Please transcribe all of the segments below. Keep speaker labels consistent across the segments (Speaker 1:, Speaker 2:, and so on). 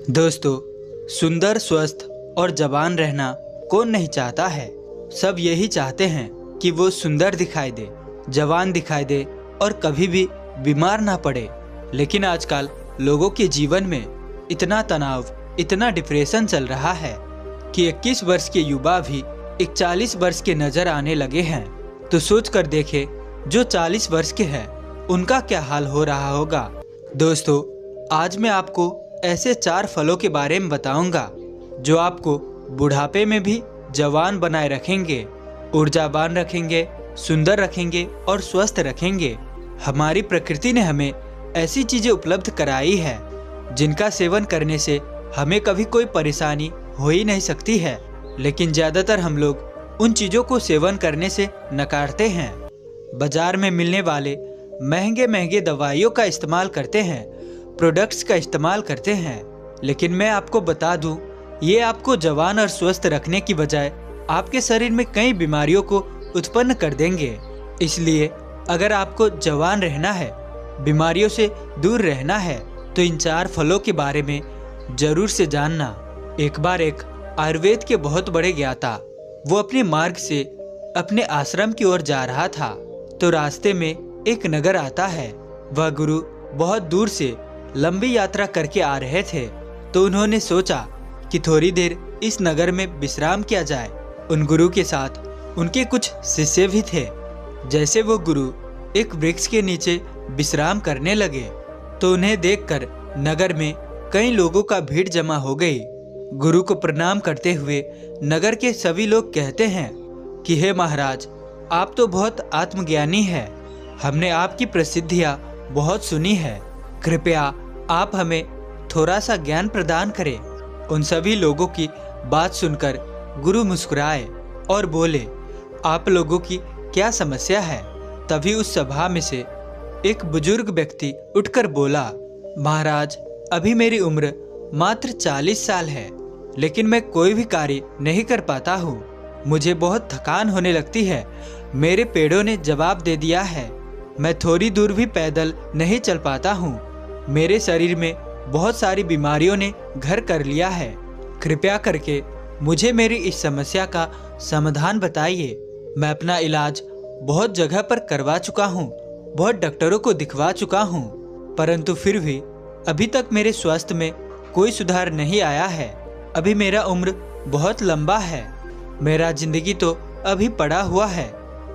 Speaker 1: दोस्तों, सुंदर, स्वस्थ और जवान रहना कौन नहीं चाहता है। सब यही चाहते हैं कि वो सुंदर दिखाई दे, जवान दिखाई दे और कभी भी बीमार ना पड़े। लेकिन आजकल लोगों के जीवन में इतना तनाव, इतना डिप्रेशन चल रहा है कि 21 वर्ष के युवा भी 41 वर्ष के नजर आने लगे हैं। तो सोच कर देखे, जो 40 वर्ष के हैं उनका क्या हाल हो रहा होगा। दोस्तों, आज मैं आपको ऐसे 4 फलों के बारे में बताऊंगा जो आपको बुढ़ापे में भी जवान बनाए रखेंगे, ऊर्जावान रखेंगे, सुंदर रखेंगे और स्वस्थ रखेंगे। हमारी प्रकृति ने हमें ऐसी चीजें उपलब्ध कराई है जिनका सेवन करने से हमें कभी कोई परेशानी हो ही नहीं सकती है। लेकिन ज्यादातर हम लोग उन चीजों को सेवन करने से नकारते हैं। बाजार में मिलने वाले महंगे महंगे दवाइयों का इस्तेमाल करते हैं, प्रोडक्ट्स का इस्तेमाल करते हैं। लेकिन मैं आपको बता दूं, ये आपको जवान और स्वस्थ रखने की बजाय आपके शरीर में कई बीमारियों को उत्पन्न कर देंगे। इसलिए अगर आपको जवान रहना है, बीमारियों से दूर रहना है, तो इन 4 फलों के बारे में जरूर से जानना। एक बार एक आयुर्वेद के बहुत बड़े ज्ञाता, वो अपने मार्ग से अपने आश्रम की ओर जा रहा था। तो रास्ते में एक नगर आता है। वह गुरु बहुत दूर से लंबी यात्रा करके आ रहे थे। तो उन्होंने सोचा कि थोड़ी देर इस नगर में विश्राम किया जाए। उन गुरु के साथ उनके कुछ शिष्य भी थे। जैसे वो गुरु एक वृक्ष के नीचे विश्राम करने लगे तो उन्हें देखकर नगर में कई लोगों का भीड़ जमा हो गई। गुरु को प्रणाम करते हुए नगर के सभी लोग कहते हैं कि हे महाराज, आप तो बहुत आत्मज्ञानी हैं। हमने आपकी प्रसिद्धियां बहुत सुनी है। कृपया आप हमें थोड़ा सा ज्ञान प्रदान करें। उन सभी लोगों की बात सुनकर गुरु मुस्कुराए और बोले, आप लोगों की क्या समस्या है। तभी उस सभा में से एक बुजुर्ग व्यक्ति उठकर बोला, महाराज, अभी मेरी उम्र मात्र 40 साल है, लेकिन मैं कोई भी कार्य नहीं कर पाता हूँ। मुझे बहुत थकान होने लगती है। मेरे पेड़ों ने जवाब दे दिया है। मैं थोड़ी दूर भी पैदल नहीं चल पाता हूँ। मेरे शरीर में बहुत सारी बीमारियों ने घर कर लिया है। कृपया करके मुझे मेरी इस समस्या का समाधान बताइए। मैं अपना इलाज बहुत जगह पर करवा चुका हूँ, बहुत डॉक्टरों को दिखवा चुका हूँ, परंतु फिर भी अभी तक मेरे स्वास्थ्य में कोई सुधार नहीं आया है। अभी मेरा उम्र बहुत लंबा है। मेरा जिंदगी तो अभी पड़ा हुआ है।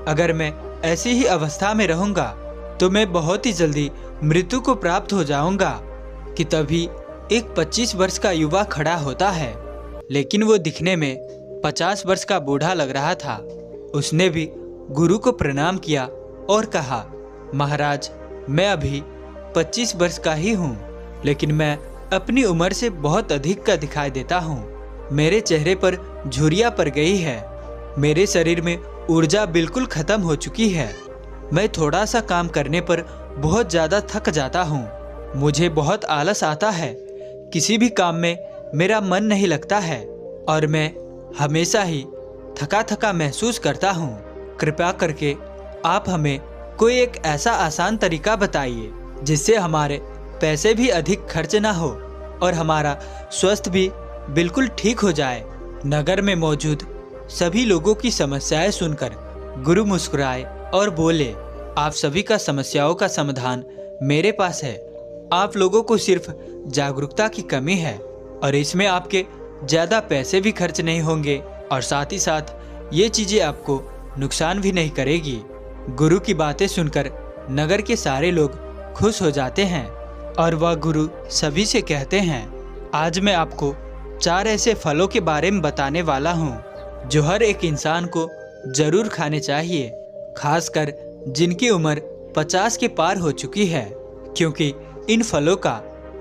Speaker 1: अगर मैं ऐसी ही अवस्था में रहूंगा तो मैं बहुत ही जल्दी मृत्यु को प्राप्त हो जाऊंगा। कि तभी एक 25 वर्ष का युवा खड़ा होता है, लेकिन वो दिखने में 50 वर्ष का बूढ़ा लग रहा था। उसने भी गुरु को प्रणाम किया और कहा, महाराज, मैं अभी 25 वर्ष का ही हूँ, लेकिन मैं अपनी उम्र से बहुत अधिक का दिखाई देता हूँ। मेरे चेहरे पर झुर्रियाँ पड़ गई है। मेरे शरीर में ऊर्जा बिल्कुल खत्म हो चुकी है। मैं थोड़ा सा काम करने पर बहुत ज़्यादा थक जाता हूँ। मुझे बहुत आलस आता है। किसी भी काम में मेरा मन नहीं लगता है और मैं हमेशा ही थका थका महसूस करता हूँ। कृपया करके आप हमें कोई एक ऐसा आसान तरीका बताइए जिससे हमारे पैसे भी अधिक खर्च ना हो और हमारा स्वास्थ्य भी बिल्कुल ठीक हो जाए। नगर में मौजूद सभी लोगों की समस्याएं सुनकर गुरु मुस्कुराए और बोले, आप सभी का समस्याओं का समाधान मेरे पास है। आप लोगों को सिर्फ जागरूकता की कमी है और इसमें आपके ज़्यादा पैसे भी खर्च नहीं होंगे और साथ ही साथ ये चीज़ें आपको नुकसान भी नहीं करेगी। गुरु की बातें सुनकर नगर के सारे लोग खुश हो जाते हैं और वह गुरु सभी से कहते हैं, आज मैं आपको 4 ऐसे फलों के बारे में बताने वाला हूँ जो हर एक इंसान को जरूर खाने चाहिए, खासकर जिनकी उम्र 50 के पार हो चुकी है। क्योंकि इन फलों का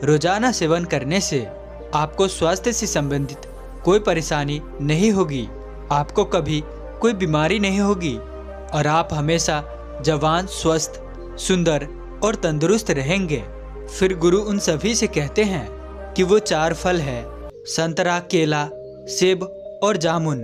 Speaker 1: रोजाना सेवन करने से आपको स्वास्थ्य से संबंधित कोई परेशानी नहीं होगी, आपको कभी कोई बीमारी नहीं होगी और आप हमेशा जवान, स्वस्थ, सुंदर और तंदुरुस्त रहेंगे। फिर गुरु उन सभी से कहते हैं कि वो 4 फल है, संतरा, केला, सेब और जामुन।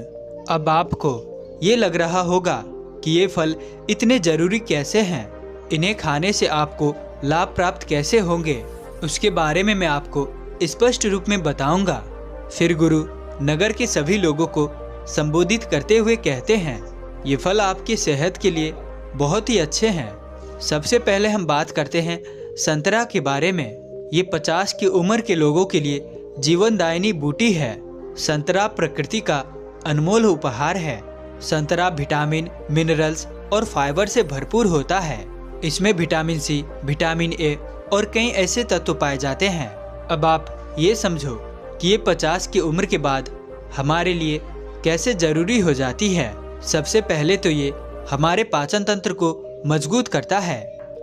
Speaker 1: अब आपको ये लग रहा होगा कि ये फल इतने जरूरी कैसे हैं, इन्हें खाने से आपको लाभ प्राप्त कैसे होंगे। उसके बारे में मैं आपको स्पष्ट रूप में बताऊंगा। फिर गुरु नगर के सभी लोगों को संबोधित करते हुए कहते हैं, ये फल आपकी सेहत के लिए बहुत ही अच्छे हैं। सबसे पहले हम बात करते हैं संतरा के बारे में। ये 50 की उम्र के लोगों के लिए जीवनदायिनी बूटी है। संतरा प्रकृति का अनमोल उपहार है। संतरा विटामिन, मिनरल्स और फाइबर से भरपूर होता है। इसमें विटामिन सी, विटामिन ए और कई ऐसे तत्व पाए जाते हैं। अब आप ये समझो कि ये 50 की उम्र के बाद हमारे लिए कैसे जरूरी हो जाती है। सबसे पहले तो ये हमारे पाचन तंत्र को मजबूत करता है,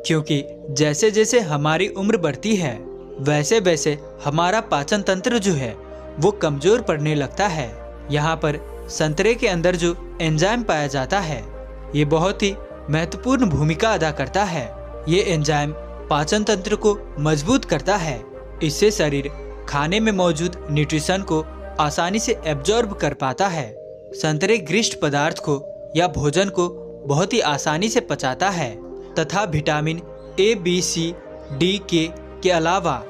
Speaker 1: क्योंकि जैसे जैसे हमारी उम्र बढ़ती है वैसे वैसे हमारा पाचन तंत्र जो है वो कमजोर पड़ने लगता है। यहाँ पर संतरे के अंदर जो एंजाइम पाया जाता है ये बहुत ही महत्वपूर्ण भूमिका अदा करता है। ये एंजाइम पाचन तंत्र को मजबूत करता है। इससे शरीर खाने में मौजूद न्यूट्रिशन को आसानी से एब्जॉर्ब कर पाता है। संतरे ग्रिष्ट पदार्थ को या भोजन को बहुत ही आसानी से पचाता है तथा vitamin A, B, C, D, के अलावा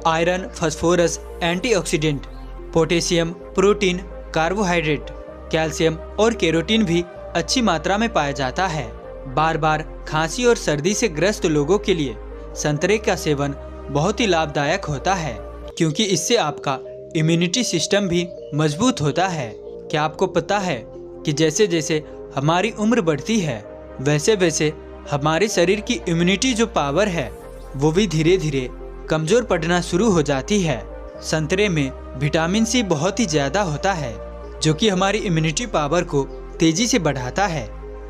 Speaker 1: iron, phosphorus, antioxidant, potassium, protein, carbohydrate, calcium और कैरोटीन भी अच्छी मात्रा में पाया जाता है। बार बार खांसी और सर्दी से ग्रस्त लोगों के लिए संतरे का सेवन बहुत ही लाभदायक होता है, क्योंकि इससे आपका इम्यूनिटी सिस्टम भी मजबूत होता है। क्या आपको पता है कि जैसे जैसे हमारी उम्र बढ़ती है वैसे वैसे हमारे शरीर की इम्यूनिटी जो पावर है वो भी धीरे धीरे कमजोर पड़ना शुरू हो जाती है। संतरे में विटामिन सी बहुत ही ज्यादा होता है जो कि हमारी इम्यूनिटी पावर को तेजी से बढ़ाता है।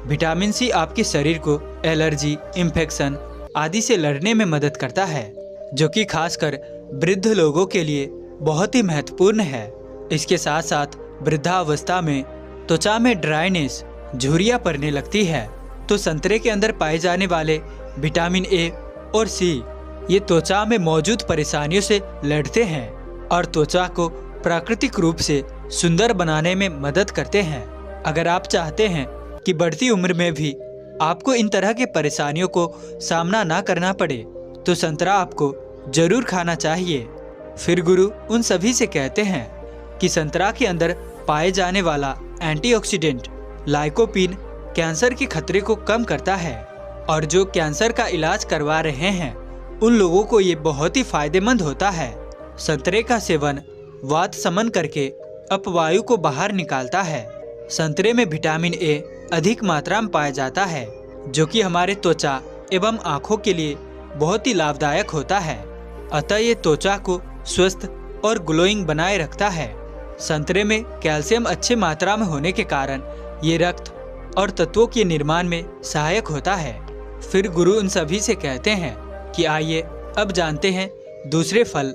Speaker 1: विटामिन सी आपके शरीर को एलर्जी, इन्फेक्शन आदि से लड़ने में मदद करता है, जो कि खासकर वृद्ध लोगों के लिए बहुत ही महत्वपूर्ण है। इसके साथ साथ वृद्धावस्था में त्वचा में ड्राइनेस, झुर्रियां पड़ने लगती है, तो संतरे के अंदर पाए जाने वाले विटामिन ए और सी ये त्वचा में मौजूद परेशानियों से लड़ते हैं और त्वचा को प्राकृतिक रूप से सुंदर बनाने में मदद करते हैं। अगर आप चाहते हैं कि बढ़ती उम्र में भी आपको इन तरह के परेशानियों को सामना ना करना पड़े तो संतरा आपको जरूर खाना चाहिए। फिर गुरु उन सभी से कहते हैं कि संतरा के अंदर पाए जाने वाला एंटीऑक्सीडेंट लाइकोपीन कैंसर के खतरे को कम करता है और जो कैंसर का इलाज करवा रहे हैं उन लोगों को ये बहुत ही फायदेमंद होता है। संतरे का सेवन वात समन करके अपवायु को बाहर निकालता है। संतरे में विटामिन ए अधिक मात्रा में पाया जाता है, जो कि हमारे त्वचा एवं आँखों के लिए बहुत ही लाभदायक होता है। अतः ये त्वचा को स्वस्थ और ग्लोइंग बनाए रखता है। संतरे में कैल्शियम अच्छी मात्रा में होने के कारण ये रक्त और तत्वों के निर्माण में सहायक होता है। फिर गुरु उन सभी से कहते हैं कि आइए अब जानते हैं दूसरे फल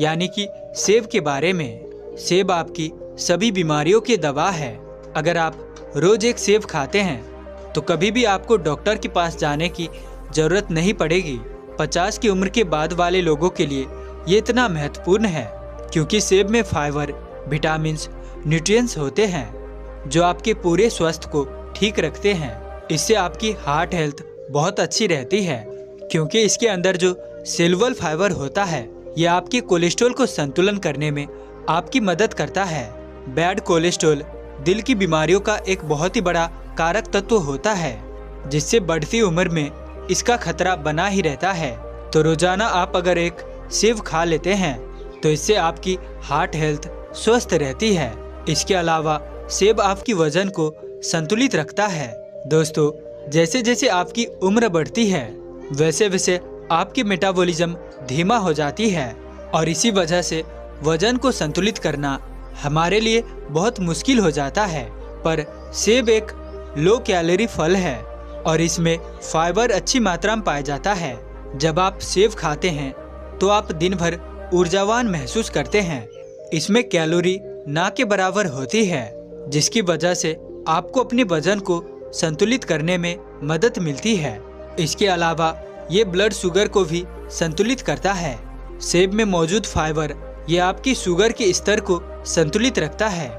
Speaker 1: यानी कि सेब के बारे में। सेब आपकी सभी बीमारियों की दवा है। अगर आप रोज एक सेब खाते हैं तो कभी भी आपको डॉक्टर के पास जाने की जरूरत नहीं पड़ेगी। 50 की उम्र के बाद वाले लोगों के लिए ये इतना महत्वपूर्ण है क्योंकि सेब में फाइबर, विटामिन्स, न्यूट्रिएंट्स होते हैं जो आपके पूरे स्वास्थ्य को ठीक रखते हैं। इससे आपकी हार्ट हेल्थ बहुत अच्छी रहती है क्योंकि इसके अंदर जो सेलुलर फाइबर होता है ये आपके कोलेस्ट्रॉल को संतुलन करने में आपकी मदद करता है। बैड कोलेस्ट्रॉल दिल की बीमारियों का एक बहुत ही बड़ा कारक तत्व होता है, जिससे बढ़ती उम्र में इसका खतरा बना ही रहता है। तो रोजाना आप अगर एक सेब खा लेते हैं तो इससे आपकी हार्ट हेल्थ स्वस्थ रहती है। इसके अलावा सेब आपकी वजन को संतुलित रखता है। दोस्तों, जैसे जैसे आपकी उम्र बढ़ती है वैसे वैसे आपकी मेटाबॉलिज्म धीमा हो जाती है और इसी वजह से वजन को संतुलित करना हमारे लिए बहुत मुश्किल हो जाता है। पर सेब एक लो कैलोरी फल है और इसमें फाइबर अच्छी मात्रा में पाया जाता है। जब आप सेब खाते हैं तो आप दिन भर ऊर्जावान महसूस करते हैं। इसमें कैलोरी ना के बराबर होती है, जिसकी वजह से आपको अपने वजन को संतुलित करने में मदद मिलती है। इसके अलावा ये ब्लड शुगर को भी संतुलित करता है। सेब में मौजूद फाइबर ये आपकी शुगर के स्तर को संतुलित रखता है।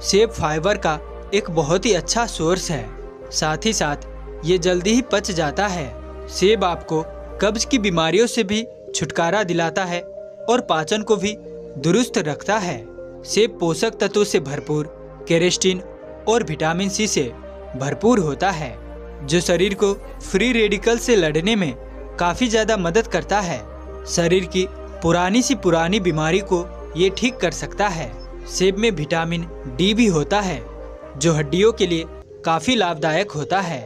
Speaker 1: सेब फाइबर का एक बहुत ही अच्छा सोर्स है, साथ ही साथ ये जल्दी ही पच जाता है। सेब आपको कब्ज की बीमारियों से भी छुटकारा दिलाता है और पाचन को भी दुरुस्त रखता है। सेब पोषक तत्वों से भरपूर, केराटिन और विटामिन सी से भरपूर होता है, जो शरीर को फ्री रेडिकल से लड़ने में काफ़ी ज़्यादा मदद करता है। शरीर की पुरानी सी पुरानी बीमारी को ये ठीक कर सकता है। सेब में विटामिन डी भी होता है, जो हड्डियों के लिए काफ़ी लाभदायक होता है।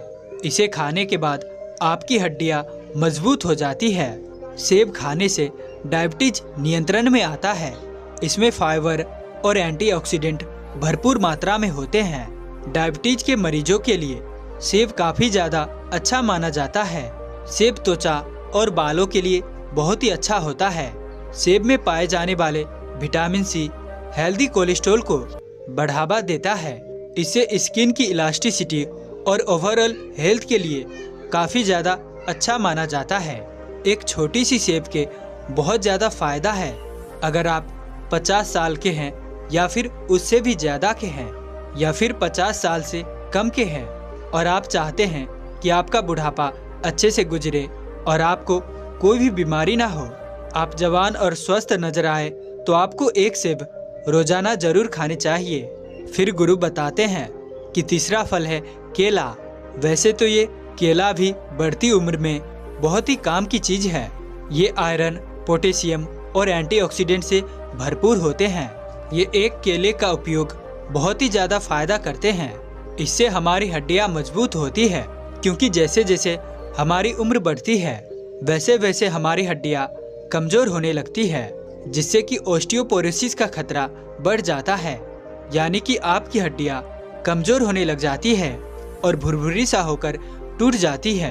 Speaker 1: इसे खाने के बाद आपकी हड्डियाँ मजबूत हो जाती है। सेब खाने से डायबिटीज नियंत्रण में आता है। इसमें फाइबर और एंटीऑक्सीडेंट भरपूर मात्रा में होते हैं। डायबिटीज के मरीजों के लिए सेब काफ़ी ज़्यादा अच्छा माना जाता है। सेब त्वचा और बालों के लिए बहुत ही अच्छा होता है। सेब में पाए जाने वाले विटामिन सी हेल्दी कोलेस्ट्रॉल को बढ़ावा देता है। इससे स्किन की इलास्टिसिटी और ओवरऑल हेल्थ के लिए काफ़ी ज़्यादा अच्छा माना जाता है। एक छोटी सी सेब के बहुत ज़्यादा फायदा है। अगर आप 50 साल के हैं या फिर उससे भी ज़्यादा के हैं या फिर 50 साल से कम के हैं और आप चाहते हैं कि आपका बुढ़ापा अच्छे से गुजरे और आपको कोई भी बीमारी ना हो, आप जवान और स्वस्थ नजर आए, तो आपको एक सेब रोजाना जरूर खाने चाहिए। फिर गुरु बताते हैं कि तीसरा फल है केला। वैसे तो ये केला भी बढ़ती उम्र में बहुत ही काम की चीज़ है। ये आयरन, पोटेशियम और एंटीऑक्सीडेंट से भरपूर होते हैं। ये एक केले का उपयोग बहुत ही ज़्यादा फायदा करते हैं। इससे हमारी हड्डियाँ मजबूत होती है, क्योंकि जैसे जैसे हमारी उम्र बढ़ती है वैसे वैसे हमारी हड्डियाँ कमज़ोर होने लगती है, जिससे कि ऑस्टियोपोरोसिस का खतरा बढ़ जाता है। यानी कि आपकी हड्डियाँ कमज़ोर होने लग जाती है और भुरभुरी सा होकर टूट जाती है।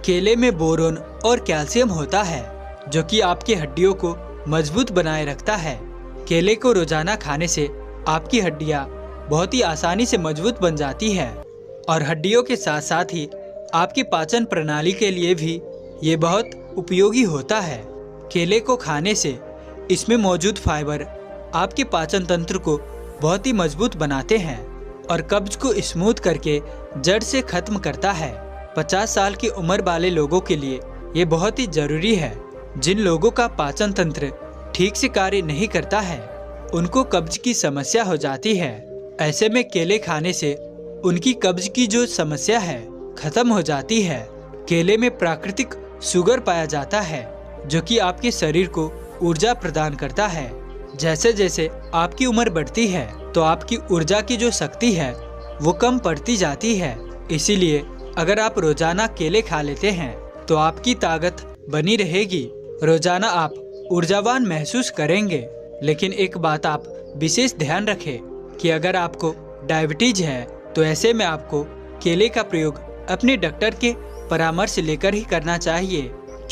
Speaker 1: केले में बोरोन और कैल्शियम होता है, जो कि आपकी हड्डियों को मजबूत बनाए रखता है। केले को रोजाना खाने से आपकी हड्डियाँ बहुत ही आसानी से मजबूत बन जाती है और हड्डियों के साथ साथ ही आपकी पाचन प्रणाली के लिए भी ये बहुत उपयोगी होता है। केले को खाने से इसमें मौजूद फाइबर आपके पाचन तंत्र को बहुत ही मजबूत बनाते हैं और कब्ज को स्मूथ करके जड़ से खत्म करता है। 50 साल की उम्र वाले लोगों के लिए ये बहुत ही जरूरी है। जिन लोगों का पाचन तंत्र ठीक से कार्य नहीं करता है, उनको कब्ज की समस्या हो जाती है। ऐसे में केले खाने से उनकी कब्ज की जो समस्या है खत्म हो जाती है। केले में प्राकृतिक शुगर पाया जाता है, जो कि आपके शरीर को ऊर्जा प्रदान करता है। जैसे जैसे आपकी उम्र बढ़ती है तो आपकी ऊर्जा की जो शक्ति है वो कम पड़ती जाती है। इसीलिए अगर आप रोजाना केले खा लेते हैं तो आपकी ताकत बनी रहेगी। रोजाना आप ऊर्जावान महसूस करेंगे। लेकिन एक बात आप विशेष ध्यान रखें कि अगर आपको डायबिटीज है तो ऐसे में आपको केले का प्रयोग अपने डॉक्टर के परामर्श लेकर ही करना चाहिए,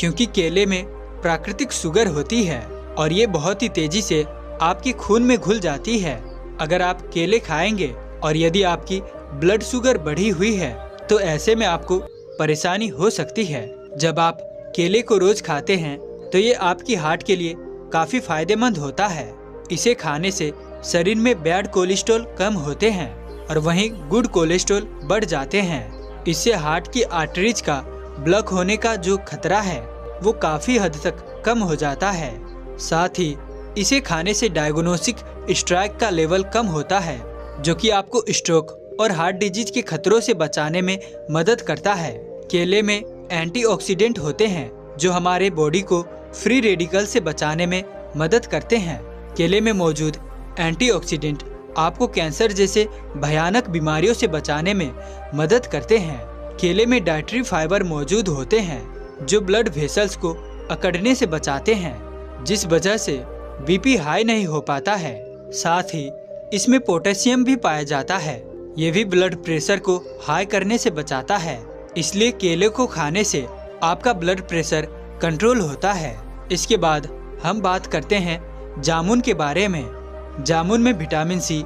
Speaker 1: क्योंकि केले में प्राकृतिक शुगर होती है और ये बहुत ही तेजी से आपके खून में घुल जाती है। अगर आप केले खाएंगे और यदि आपकी ब्लड शुगर बढ़ी हुई है तो ऐसे में आपको परेशानी हो सकती है। जब आप केले को रोज खाते हैं तो ये आपकी हार्ट के लिए काफ़ी फायदेमंद होता है। इसे खाने से शरीर में बैड कोलेस्ट्रॉल कम होते हैं और वहीं गुड कोलेस्ट्रॉल बढ़ जाते हैं। इससे हार्ट की आर्टरीज का ब्लॉक होने का जो खतरा है वो काफ़ी हद तक कम हो जाता है। साथ ही इसे खाने से डायग्नोस्टिक स्ट्राइक का लेवल कम होता है, जो कि आपको स्ट्रोक और हार्ट डिजीज के खतरों से बचाने में मदद करता है। केले में एंटीऑक्सीडेंट होते हैं जो हमारे बॉडी को फ्री रेडिकल से बचाने में मदद करते हैं। केले में मौजूद एंटीऑक्सीडेंट आपको कैंसर जैसे भयानक बीमारियों से बचाने में मदद करते हैं। केले में डाइटरी फाइबर मौजूद होते हैं जो ब्लड वेसल्स को अकड़ने से बचाते हैं, जिस वजह से बीपी हाई नहीं हो पाता है। साथ ही इसमें पोटेशियम भी पाया जाता है, ये भी ब्लड प्रेशर को हाई करने से बचाता है। इसलिए केले को खाने से आपका ब्लड प्रेशर कंट्रोल होता है। इसके बाद हम बात करते हैं जामुन के बारे में। जामुन में विटामिन सी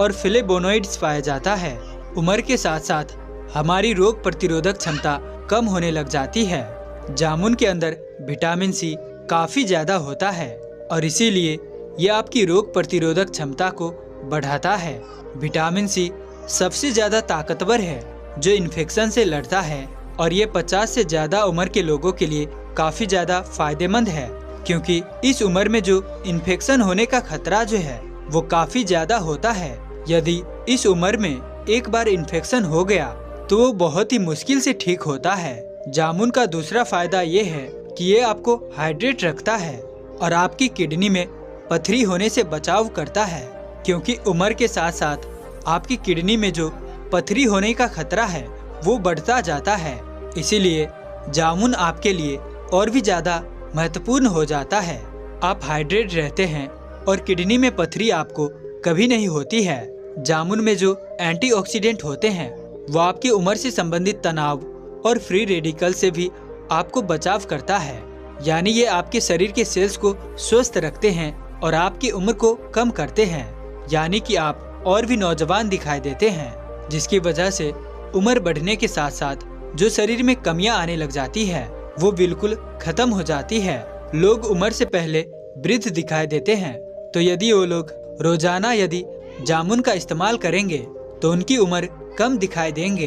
Speaker 1: और फ्लेवोनॉइड्स पाया जाता है। उम्र के साथ साथ हमारी रोग प्रतिरोधक क्षमता कम होने लग जाती है। जामुन के अंदर विटामिन सी काफ़ी ज़्यादा होता है और इसीलिए यह आपकी रोग प्रतिरोधक क्षमता को बढ़ाता है। विटामिन सी सबसे ज़्यादा ताकतवर है जो इन्फेक्शन से लड़ता है और ये 50 से ज़्यादा उम्र के लोगों के लिए काफ़ी ज़्यादा फायदेमंद है। क्योंकि इस उम्र में जो इन्फेक्शन होने का खतरा जो है वो काफी ज्यादा होता है। यदि इस उम्र में एक बार इन्फेक्शन हो गया तो वो बहुत ही मुश्किल से ठीक होता है। जामुन का दूसरा फायदा ये है कि ये आपको हाइड्रेट रखता है और आपकी किडनी में पथरी होने से बचाव करता है, क्योंकि उम्र के साथ साथ आपकी किडनी में जो पथरी होने का खतरा है वो बढ़ता जाता है। इसीलिए जामुन आपके लिए और भी ज्यादा महत्वपूर्ण हो जाता है। आप हाइड्रेट रहते हैं और किडनी में पथरी आपको कभी नहीं होती है। जामुन में जो एंटीऑक्सीडेंट होते हैं वो आपकी उम्र से संबंधित तनाव और फ्री रेडिकल से भी आपको बचाव करता है। यानी ये आपके शरीर के सेल्स को स्वस्थ रखते हैं और आपकी उम्र को कम करते हैं। यानी कि आप और भी नौजवान दिखाई देते हैं, जिसकी वजह से उम्र बढ़ने के साथ साथ जो शरीर में कमियां आने लग जाती है वो बिल्कुल खत्म हो जाती है। लोग उम्र से पहले वृद्ध दिखाई देते हैं, तो यदि वो लोग रोजाना यदि जामुन का इस्तेमाल करेंगे तो उनकी उम्र कम दिखाई देंगे,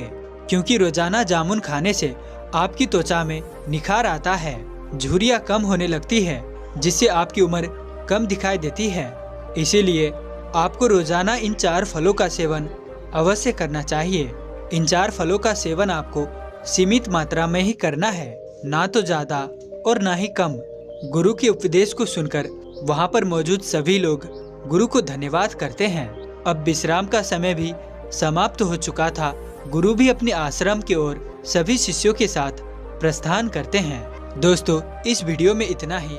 Speaker 1: क्योंकि रोजाना जामुन खाने से आपकी त्वचा में निखार आता है, झुर्रियां कम होने लगती है, जिससे आपकी उम्र कम दिखाई देती है। इसीलिए आपको रोजाना इन 4 फलों का सेवन अवश्य करना चाहिए। इन 4 फलों का सेवन आपको सीमित मात्रा में ही करना है, ना तो ज्यादा और ना ही कम। गुरु के उपदेश को सुनकर वहाँ पर मौजूद सभी लोग गुरु को धन्यवाद करते हैं। अब विश्राम का समय भी समाप्त हो चुका था। गुरु भी अपने आश्रम की ओर सभी शिष्यों के साथ प्रस्थान करते हैं। दोस्तों, इस वीडियो में इतना ही।